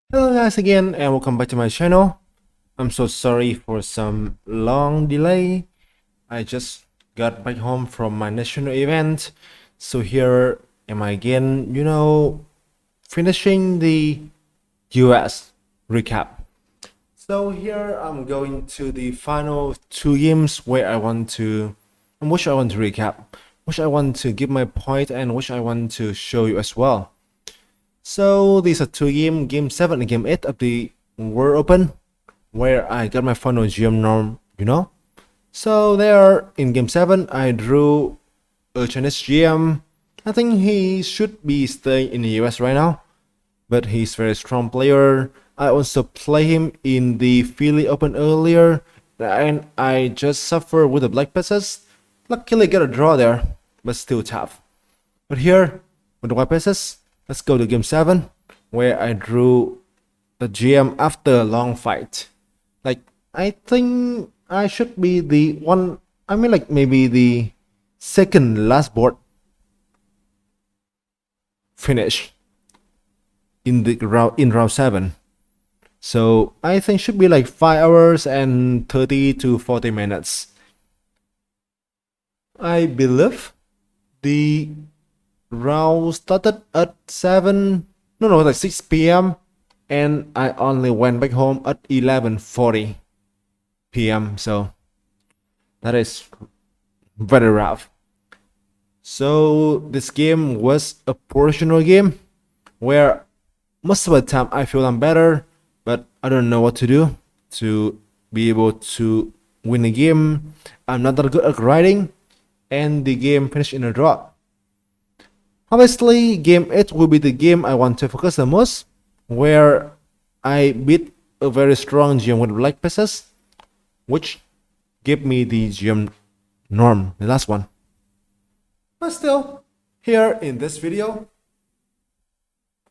Hello guys again and welcome back to my channel. I'm so sorry for some long delay. I just got back home from my national event. So here am I again, finishing the US recap. So here I'm going to the final two games where I want to and which I want to recap, which I want to give my point and which I want to show you as well. So these are two games, Game 7 and Game 8 of the World Open, where I got my final GM norm. So there, in Game 7, I drew a Chinese GM. I think he should be staying in the US right now, but he's a very strong player. I also play him in the Philly Open earlier, and I just suffer with the black passes. Luckily got a draw there, but still tough. But here, with the white passes, let's go to Game 7, where I drew the GM after a long fight. Like, I think I should be the one, maybe the second last board finish in round 7. So I think should be like 5 hours and 30 to 40 minutes. I believe the round started at 6 p.m. and I only went back home at 11:40 p.m. So that is very rough. So this game was a professional game where most of the time I feel I'm better, but I don't know what to do to be able to win the game. I'm not that good at writing, and the game finished in a draw. Obviously, Game 8 will be the game I want to focus the most, where I beat a very strong GM with black pieces, which gave me the GM norm, the last one. But still, here in this video,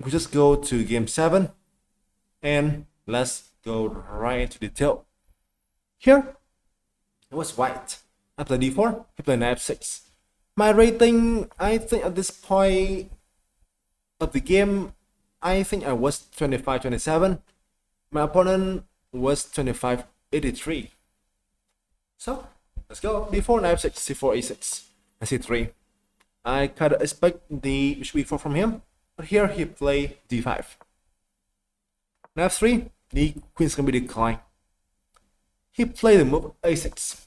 we just go to Game 7, and let's go right into detail. Here, it was white. I played d4, he played knight f6. My rating, I think at this point of the game, I think I was 25-27. My opponent was 25-83. So, let's go. d4, knight f6, c4, e6, and c3. I kind of expect the bishop e4 from him, but here he played d5. Knight f3, the queen's gonna be declined. He played the move a6.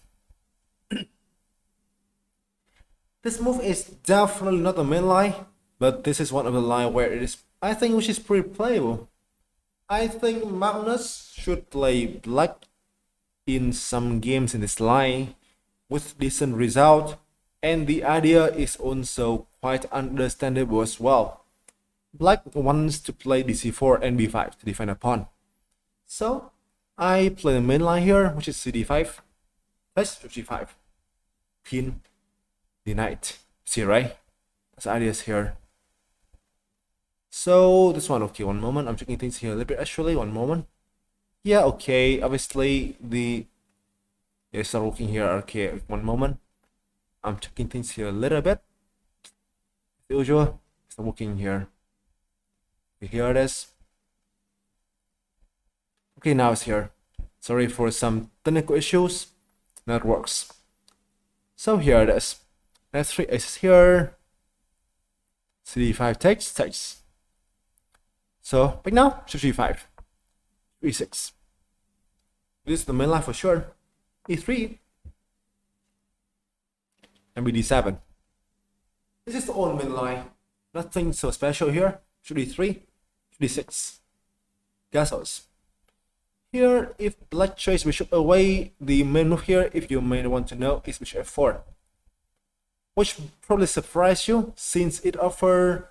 This move is definitely not the main line, but this is one of the line where it is, I think, which is pretty playable. I think Magnus should play black in some games in this line with decent result, and the idea is also quite understandable as well. Black wants to play dc4 and b5 to defend a pawn. So I play the main line here, which is cd5 plus g5. Pin the knight. See, right? That's ideas here. So this one, okay, one moment. I'm checking things here a little bit. Actually, one moment. Yeah, okay. Obviously, start working here. Okay, one moment. I'm checking things here a little bit. As usual, start working here. Okay, here it is. Okay, now it's here. Sorry for some technical issues. Now it works. So here it is. F3 is here. cd5 takes. So back now, g5, e6. This is the main line for sure. e3 and bd7. This is the only main line. Nothing so special here. d3, d6. Castles. Here, if black choice bishop away, the main move here, if you may want to know, is bishop f4. Which probably surprised you, since it offered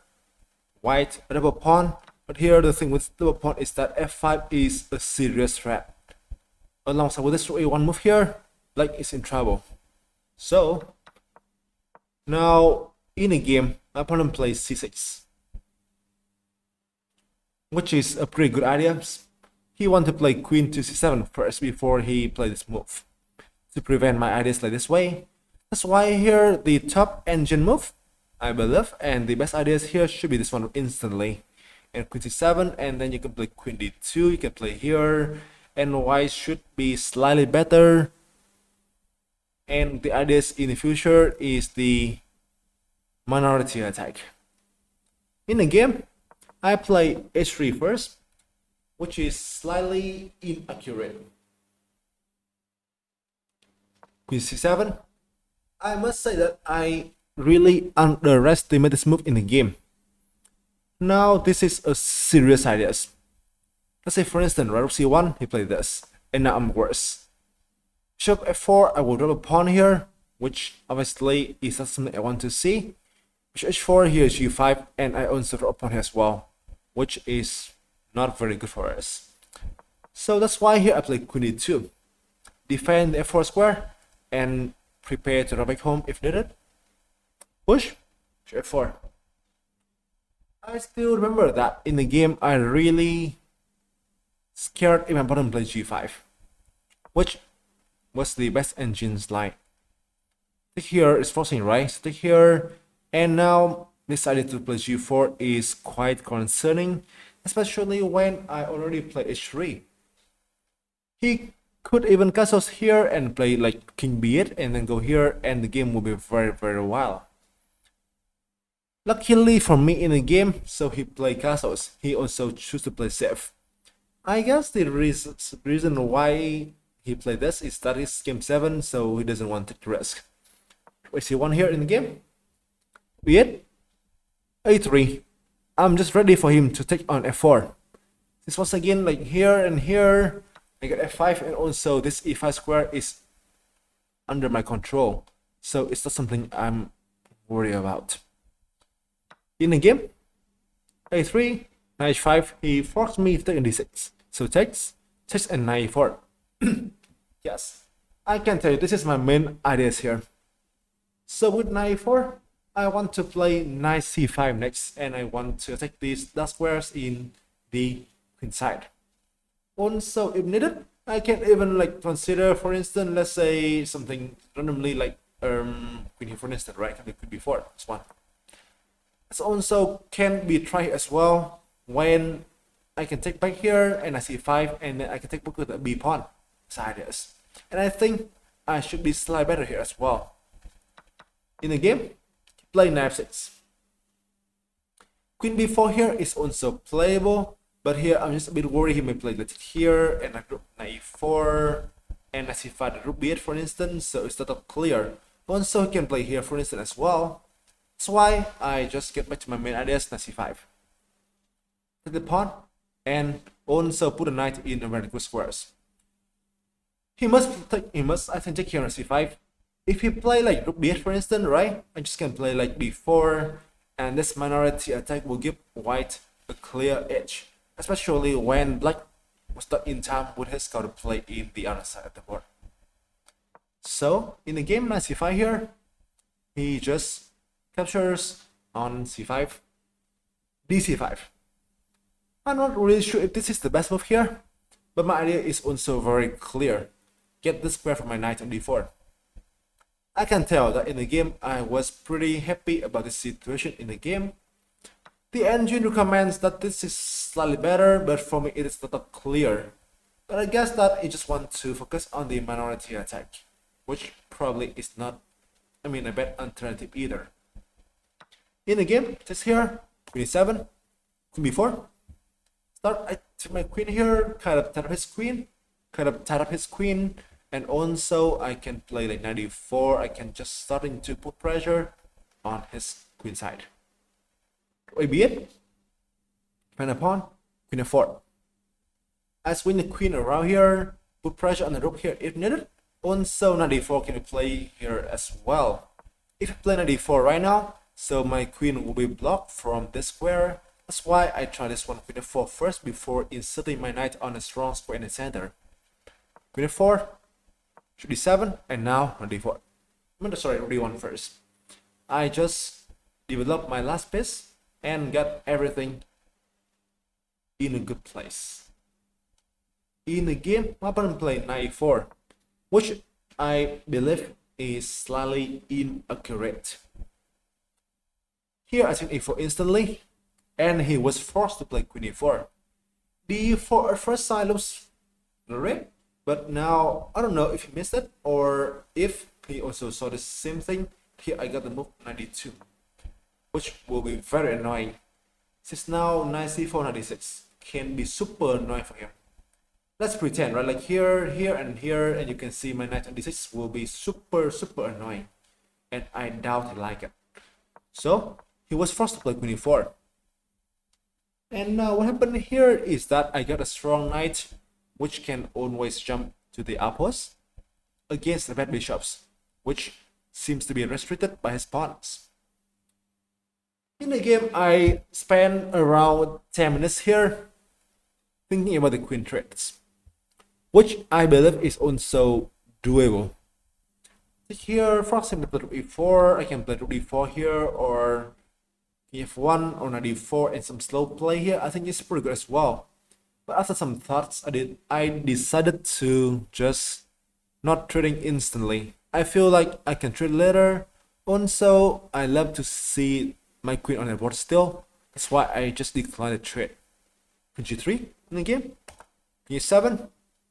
white a double pawn. But here the thing with double pawn is that f5 is a serious threat. Alongside with this rook a1 move here, black is in trouble. So now in a game, my opponent plays c6, which is a pretty good idea. He wants to play queen to c7 first before he plays this move to prevent my ideas like this way. That's why here the top engine move, I believe, and the best ideas here should be this one instantly. and queen c7, and then you can play queen d2, you can play here, and white should be slightly better. And the ideas in the future is the minority attack. In the game, I play h3 first, which is slightly inaccurate. Queen c7. I must say that I really underestimate this move in the game. Now this is a serious idea. Let's say for instance, rook c1, he played this, and now I'm worse. Bishop f4, I will drop a pawn here, which obviously is not something I want to see. Bishop h4, here is g5, and I also drop a pawn here as well, which is not very good for us. So that's why here I play queen d2. Defend the f4 square, and prepare to drop back home if needed. Push, bishop f4. I still remember that in the game I really scared if my opponent played g5, which was the best engine's line. Take here is forcing, right? So take here, and now decided to play g4 is quite concerning, especially when I already played h3. He could even castles here and play like king b8 and then go here, and the game will be very wild. Luckily for me in the game, so he played castles. He also chose to play safe. I guess the reason why he played this is that it's game 7, so he doesn't want to take the risk. We see one here in the game. b8, a3. I'm just ready for him to take on f4. This was again like here and here. I got f5, and also this e5 square is under my control, so it's not something I'm worried about. In the game, a3, knight h5, he forced me to take in d6. So takes and knight e4. Yes, I can tell you this is my main ideas here. So with knight e4, I want to play knight c5 next, and I want to attack these dark squares in the queen side. Also, if needed, I can even like consider, for instance, let's say something randomly like queen here, for instance, right? Queen b4, this one. This also can be tried as well when I can take back here and I c5, and then I can take back with the b pawn side this. And I think I should be slightly better here as well. In the game, play knight f6. Queen b4 here is also playable, but here I'm just a bit worried he may play like here, and I group knight e4, and I c5 the rook b8 for instance, so it's not clear. Also he can play here for instance as well. That's why I just get back to my main ideas, knight c5. Take the pawn, and also put a knight in a very good squares. He must I think take here on c5. If he play like rook b8 for instance, right? I just can play like b4, and this minority attack will give white a clear edge, especially when black was not in time with his counter play in the other side of the board. So in the game, knight c5 here, he just captures on c5, dc5. I'm not really sure if this is the best move here, but my idea is also very clear. Get the square from my knight on d4. I can tell that in the game I was pretty happy about this situation in the game. The engine recommends that this is slightly better, but for me it is not clear. But I guess that I just want to focus on the minority attack, which probably is not, a bad alternative either. In the game, just here, queen e7, queen b4. I took my queen here, kind of tied up his queen, and also I can play like knight e4. I can just starting to put pressure on his queen side. a8, find a pawn, queen f4. I swing the queen around here, put pressure on the rook here if needed. Also knight e4 can be played here as well. If I play knight e4 right now, so my queen will be blocked from this square. That's why I try this one, queen f4 first before inserting my knight on a strong square in the center. Queen f4, should d7, and now on d4. Sorry, d1 first. I just developed my last piece and got everything in a good place. In the game, my opponent played knight e4, which I believe is slightly inaccurate. Here I take e4 instantly, and he was forced to play queen e4. d4 at first sight looks great, but now I don't know if he missed it or if he also saw the same thing. Here I got the move knight d2, which will be very annoying, since now knight c4, knight d6 can be super annoying for him. Let's pretend, right? Like here, here, and here, and you can see my knight on d6 will be super annoying, and I doubt he like it. So he was forced to play queen e4. And what happened here is that I got a strong knight, which can always jump to the outpost against the bad bishops, which seems to be restricted by his pawns. In the game, I spent around 10 minutes here thinking about the queen trades, which I believe is also doable. Here, for example, play rook e4, I can play rook e4 here, or f1 or knight d4 and some slow play here. I think it's pretty good as well. But after some thoughts, I decided to just not trading instantly. I feel like I can trade later. Also, I love to see my queen on the board still. That's why I just declined the trade. Queen g3 in the game. Queen e7,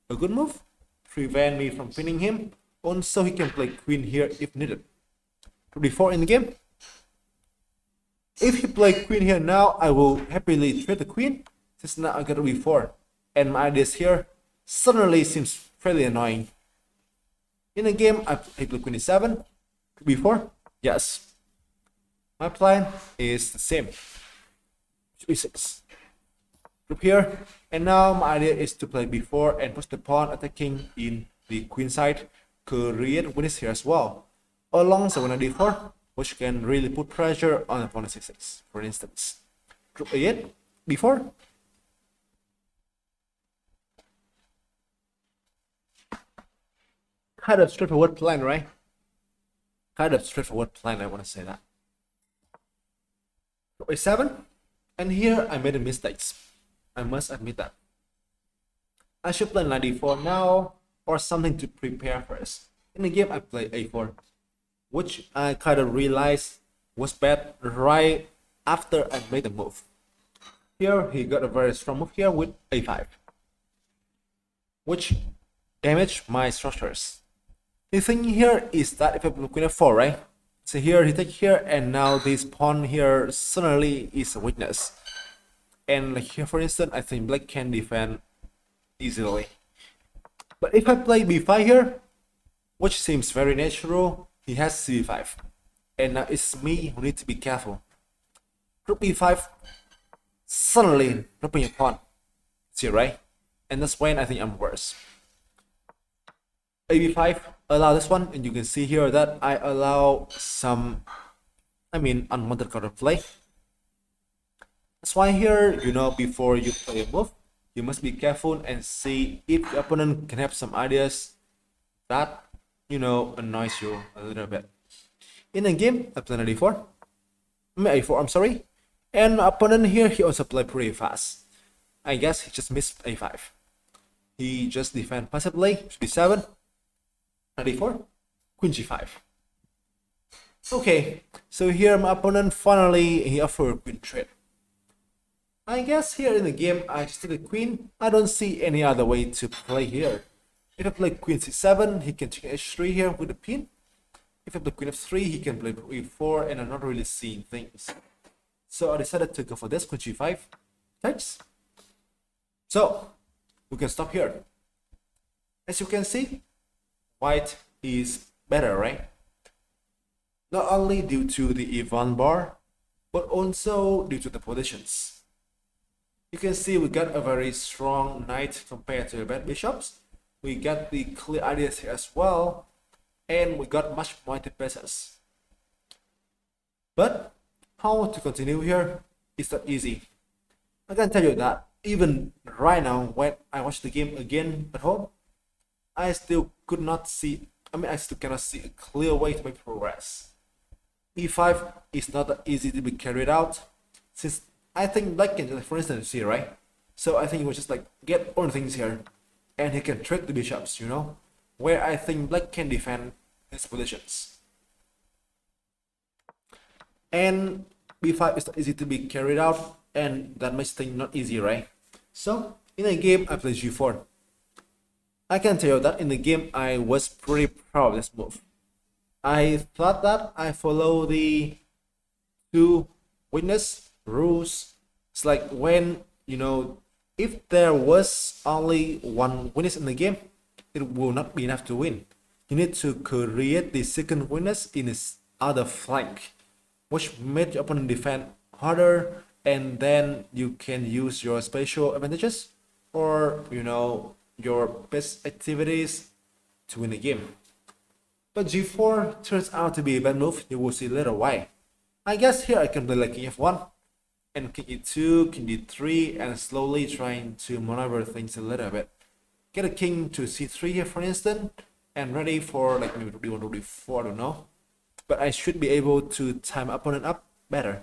a good move. Prevent me from pinning him. Also, he can play queen here if needed. Rook d4 in the game. If he play queen here now, I will happily trade the queen, since now I got rook b4. And my ideas here suddenly seems fairly annoying. In the game, I play queen e7, b4. Yes. My plan is the same. e6. Group here. And now my idea is to play b4 and push the pawn attacking in the queen side. Create winners here as well. Alongside with d4, which can really put pressure on the pawn c6, for instance. Group a8, b4. Kind of straightforward plan, right? Kind of straightforward plan, I want to say that. Group a7, and here I made a mistakes. I must admit that. I should play knight d4 now, or something to prepare first. In the game, I play a4, which I kind of realized was bad right after I made the move. Here, he got a very strong move here with a5, which damaged my structures. The thing here is that if I play queen f4, right? So here he take here, and now this pawn here suddenly is a weakness. And like here, for instance, I think black can defend easily. But if I play b5 here, which seems very natural, he has c5. And now it's me who need to be careful. Rook b5, suddenly dropping a pawn. See, right? And that's when I think I'm worse. ab5, allow this one, and you can see here that I allow some, unwanted counterplay. That's why here, before you play a move, you must be careful and see if the opponent can have some ideas that, annoys you a little bit. In the game, I play a4. a4, I'm sorry. And my opponent here, he also played pretty fast. I guess he just missed a5. He just defend passively, b7, a4, queen g5. Okay, so here my opponent finally, he offered queen trade. I guess here in the game, I just take the queen. I don't see any other way to play here. If I play queen c7, he can check h3 here with the pin. If I play queen f3, he can play e4, and I'm not really seeing things. So I decided to go for this, queen g5. Thanks. So we can stop here. As you can see, white is better, right? Not only due to the even bar, but also due to the positions. You can see we got a very strong knight compared to the bad bishops. We got the clear ideas here as well, and we got much pointed pieces. But how to continue here is not easy. I can tell you that even right now, when I watch the game again at home, I still could not see, I still cannot see a clear way to make progress. e5 is not that easy to be carried out, since I think black can, for instance, see, right? So I think he will just get all the things here, and he can trick the bishops, where I think black can defend his positions. And b5 is not easy to be carried out, and that makes things not easy, right? So in a game, I play g4. I can tell you that in the game, I was pretty proud of this move. I thought that I follow the two witness rules. It's like when, if there was only one witness in the game, it will not be enough to win. You need to create the second witness in its other flank, which made your opponent defend harder, and then you can use your spatial advantages or your best activities to win the game. But g4 turns out to be a bad move. You will see later why. I guess here I can play like king f1 and king e2, king d3, and slowly trying to maneuver things a little bit. Get a king to c3 here, for instance, and ready for like maybe d1 or d4, I don't know. But I should be able to time opponent up better.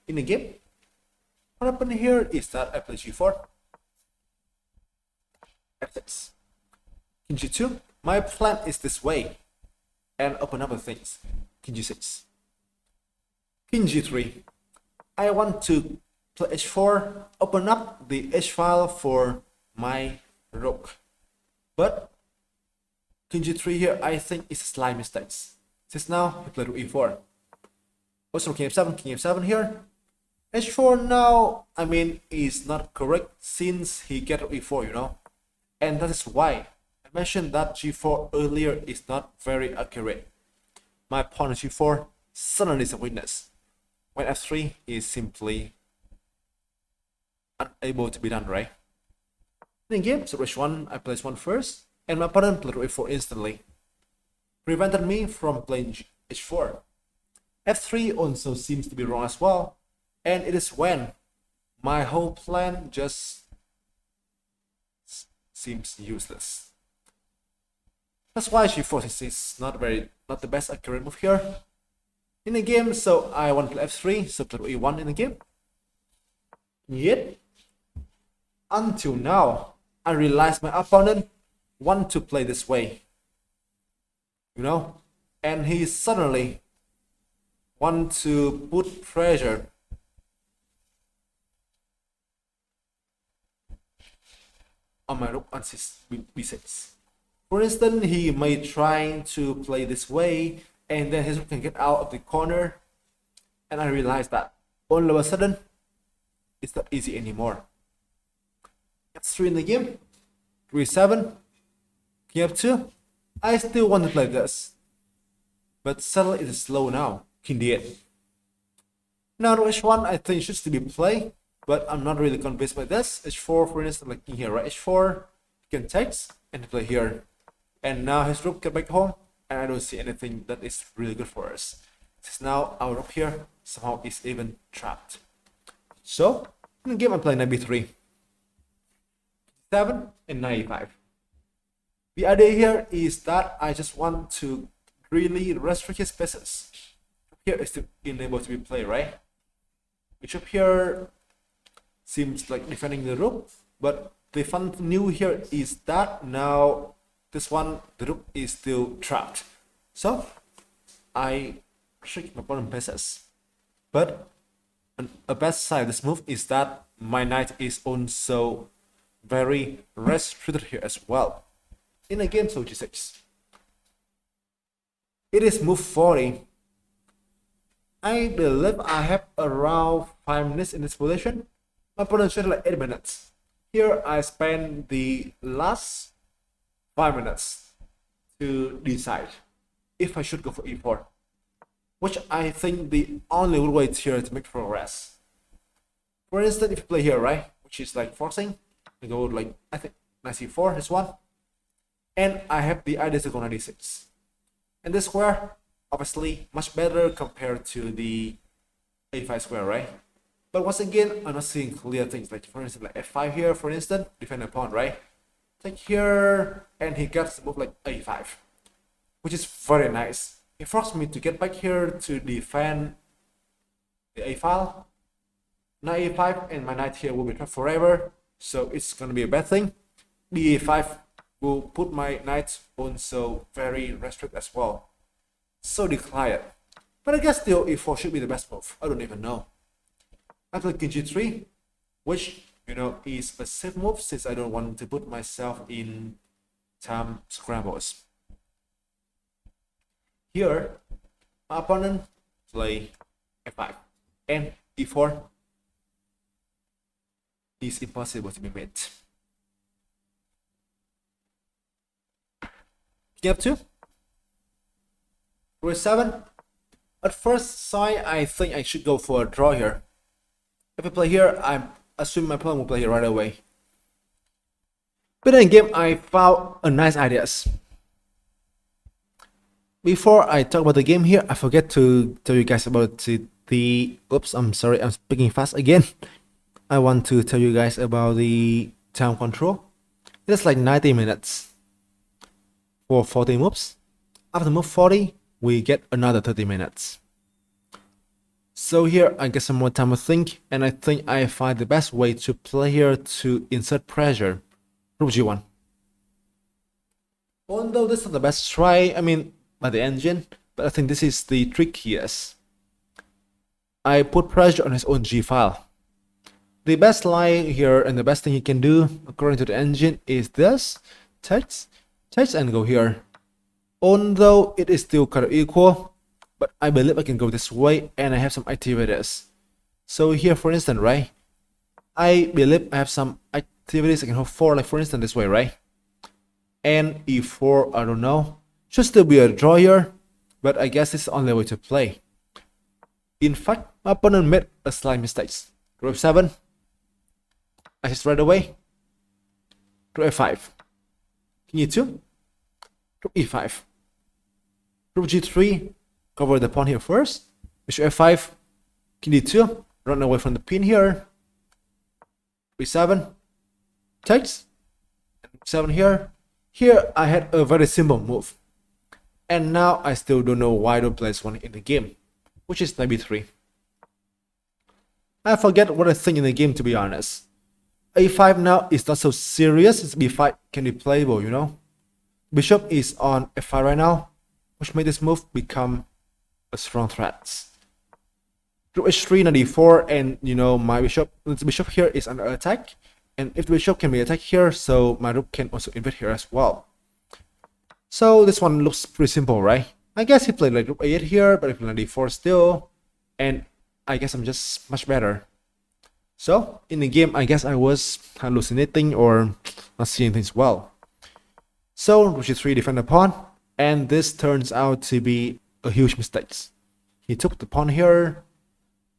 In the game, what happened here is that I play g4, f6, king g2. My plan is this way, and open up with things. King g6, king g3. I want to play h4, open up the h file for my rook. But king g3 here, I think is a slight mistake. Since now he played rook e4. Also king f7 here. h4 now, is not correct since he get rook e4, and that is why I mentioned that g4 earlier is not very accurate. My pawn on g4 suddenly is a witness, when f3 is simply unable to be done, right? In the game, so h1, I play h1 first, and my opponent played rook e4 instantly, prevented me from playing h4. f3 also seems to be wrong as well, and it is when my whole plan just seems useless. That's why g4 is not the best accurate move here in the game. So I want to play f3, so play e1 in the game. Yet until now, I realized my opponent want to play this way, and he suddenly want to put pressure on my rook on b6. For instance, he may try to play this way, and then his rook can get out of the corner, and I realized that all of a sudden it's not easy anymore. f3 in the game, 3-7, king f2. I still want to play this, but suddenly it is slow now. King d8. Now h1 I think should still be played, but I'm not really convinced by this. h4, for instance, like king here, right? h4, he can take and play here, and now his rook get back home, and I don't see anything that is really good for us. Since now our rook here somehow is even trapped. So in the game, I'm playing knight b3, 7 and knight e5. The idea here is that I just want to really restrict his pieces. Here is still unable to be played, right? Bishop here seems like defending the rook, but the fun new here is that now this one, the rook is still trapped. So I restrict my opponent's pieces. But a bad side of this move is that my knight is also very restricted here as well. In a game, so g6. It is move 40. I believe I have around 5 minutes in this position. My opponent should like 8 minutes. Here I spend the last 5 minutes to decide if I should go for e4, which I think the only way here to make progress. For instance, if you play here, right, which is like forcing, I go like, I think knight c4 is one, and I have the idea to go knight d6. And this square, obviously, much better compared to the a5 square, right? But once again, I'm not seeing clear things. Like for instance, like f5 here, for instance, defend a pawn, right? Take here, and he gets the move like a5, which is very nice. It forced me to get back here to defend the a file. Knight a5, and my knight here will be trapped forever, so it's gonna be a bad thing. The a5 will put my knight also very restricted as well. So decline it. But I guess still e4 should be the best move. I don't even know. I play king g3, which is a safe move since I don't want to put myself in time scrambles. Here, my opponent play f5 and e4 is impossible to be made. King f2, rook 7. At first sight, I think I should go for a draw here. If I play here, I assume my opponent will play here right away. But in game, I found a nice ideas. Before I talk about the game here, I forget to tell you guys about the oops, I'm sorry, I'm speaking fast again. I want to tell you guys about the time control. It's like 90 minutes for 40 moves. After move 40, we get another 30 minutes. So here I get some more time to think, and I think I find the best way to play here to insert pressure. Rook g1. Although this is not the best try, by the engine, but I think this is the trickiest. I put pressure on his own g file. The best line here and the best thing he can do, according to the engine, is this: takes, and go here. Although it is still kind of equal, but I believe I can go this way, and I have some activities. So here, for instance, right, I believe I have some activities I can hold for, like for instance this way, right? And e4, I don't know, should still be a draw here, but I guess it's the only way to play. In fact, my opponent made a slight mistake. Rook 7, I just right away. Rook f5, king e2, rook e5, rook g3, cover the pawn here first. Bishop f5, king d2, run away from the pin here. b7, takes, and 7 here. Here I had a very simple move, and now I still don't know why I don't place one in the game, which is knight b3. I forget what I think in the game, to be honest. a5 now is not so serious since b5 can be playable, Bishop is on f5 right now, which made this move become a strong threat. Rook h3, knight d4, and my the bishop here is under attack, and if the bishop can be attacked here, so my rook can also invade here as well. So this one looks pretty simple, right? I guess he played like rook a8 here, but if knight d4 still, and I guess I'm just much better. So in the game, I guess I was hallucinating or not seeing things well. So rook g3, defend the pawn, and this turns out to be a huge mistake. He took the pawn here,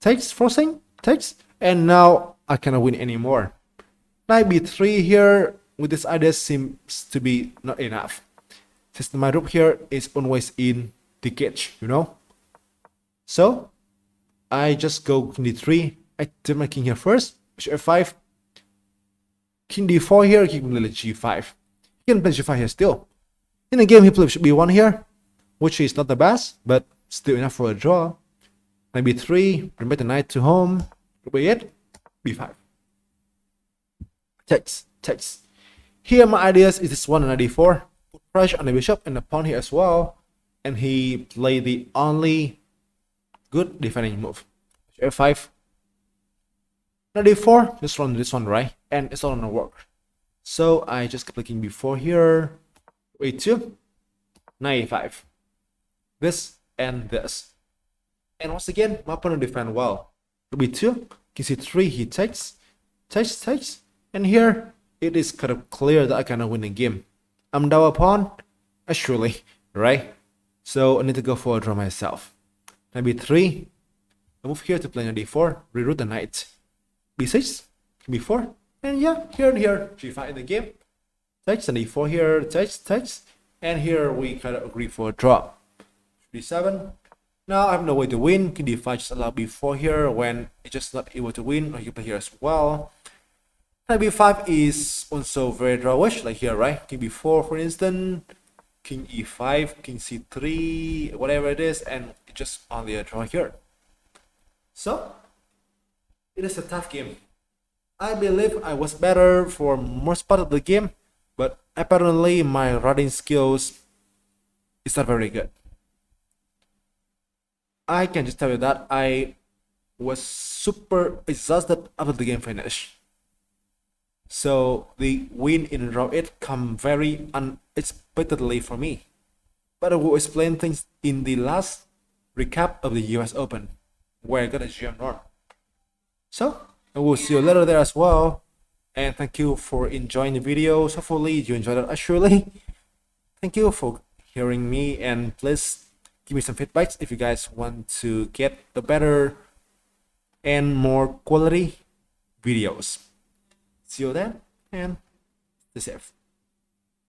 takes, forcing, takes, and now I cannot win anymore. Knight b3 here with this idea seems to be not enough, since my rook here is always in the cage, So I just go king d3, activate my king here first, bishop f5, king d4 here, king g5. He can play g5 here still. In the game, he played bishop b1 here, which is not the best, but still enough for a draw. Knight b3, bring back the knight to home, rook a8, b5. Takes. Here my ideas is this one and knight d4, put pressure on the bishop and the pawn here as well, and he played the only good defending move. f5, knight d4, just run this one, right? And it's not gonna work. So I just keep clicking b4 here, a2, knight a5, this and this. And once again, my opponent defend well. b2, king c3, he takes, and here it is kind of clear that I cannot win the game. I'm down a pawn, surely, right? So I need to go for a draw myself. Knight b3, I move here to play knight d4, reroute the knight. b6, b4, and yeah, here and here, g5 in the game. Takes, and d4 here, takes, and here we kind of agree for a draw. d7. Now I have no way to win. King d5 just allow b4 here when it's just not able to win, or you can play here as well. Knight b5 is also very drawish, like here, right? King b4, for instance, king e5, king c3, whatever it is, and it's just only a draw here. So it is a tough game. I believe I was better for most part of the game, but apparently my writing skills is not very good. I can just tell you that I was super exhausted after the game finished. So the win in round 8 come very unexpectedly for me. But I will explain things in the last recap of the US Open, where I got a GM norm. So I will see you later there as well. And thank you for enjoying the video. So hopefully you enjoyed it actually. Thank you for hearing me, and please give me some feedbacks if you guys want to get the better and more quality videos. See you then, and stay safe.